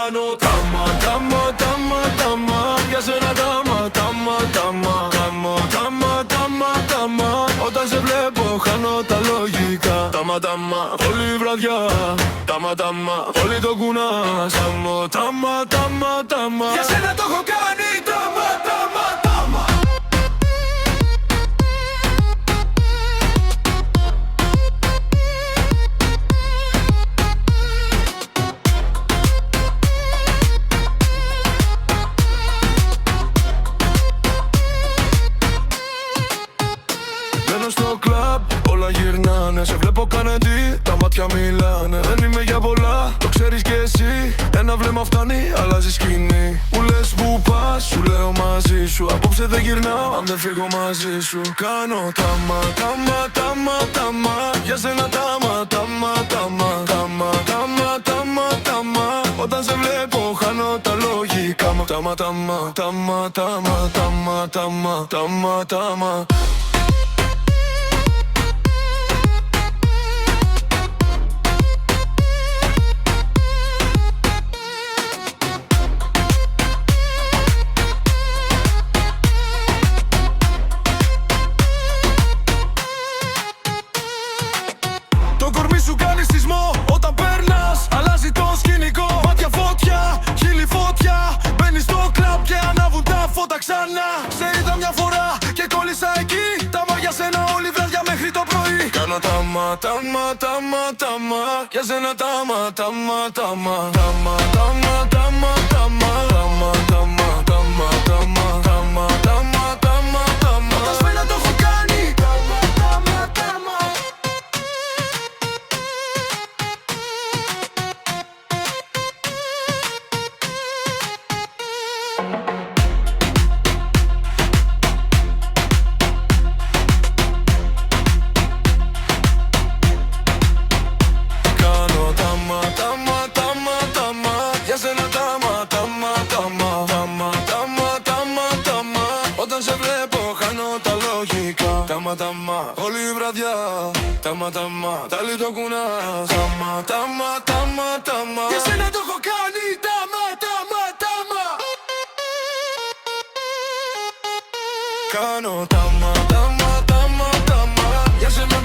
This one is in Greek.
κάνω τάμα, τάμα, τάμα, τάμα. Για σένα τάμα, τάμα, τάμα. Τάμα, τάμα, τάμα, τάμα. Όταν σε βλέπω χάνω τα λογικά. Τάμα, τάμα, όλη η βραδιά. Τάμα, τάμα, όλοι το κουνάς. Τάμα, τάμα, τάμα, τάμα. Για σένα το έχω κάνει τάμα, τάμα, τάμα. Μπαίνω στο κλαμπ, όλα γυρνάνε. Σε βλέπω κάνε τι, τα μάτια μιλάνε. Δεν είμαι για πολλά, το ξέρεις κι εσύ. Ένα βλέμμα φτάνει, αλλάζει σκηνή. Μου λες που πας, σου λέω μαζί σου. Απόψε δεν γυρνάω, αν δεν φύγω μαζί σου. Κάνω τάμα, τάμα, τάμα, τάμα. Για σένα τάμα, τάμα, τάμα. Τάμα, τάμα, τάμα, τάμα. Όταν σε βλέπω χάνω τα λογικά μου. Τάμα, τάμα, τάμα, τάμα, τάμα, τάμα, τάμα, τάμα. Το κορμί σου κάνει σεισμό όταν περνάς. Αλλάζει το σκηνικό. Μάτια φωτιά, χείλη φωτιά. Μπαίνεις στο κλαμπ και ανάβουν τα φώτα ξανά. Σε είδα μια φορά και κόλλησα εκεί. Τάμα για σένα όλη βραδιά μέχρι το πρωί. Κάνω τάμα, τάμα, τάμα, τάμα. Για σένα τάμα, τάμα, τάμα. Τάμα, τάμα, τάμα, τάμα. Τάμα, τάμα, τάμα, τάμα. Τάμα, τάμα, τάμα, τάμα. Όταν σφαίρα το έχω κάνει. Τάμα, τάμα, τάμα. Κάνω τάμα, τάμα, τάμα, τάμα. Για σένα τάμα, τάμα, τάμα. Τάμα, τάμα, τάμα, τάμα. Όταν σε βλέπω χάνω τα λογικά. Τάμα, τάμα, όλη η βραδιά. Τάμα, τάμα, τα το κουνάς. Τάμα, τάμα, τάμα, τάμα. Για σένα το έχω κάνει τάμα, τάμα, τάμα. Κάνω τάμα, τάμα, τάμα, τάμα. Για σένα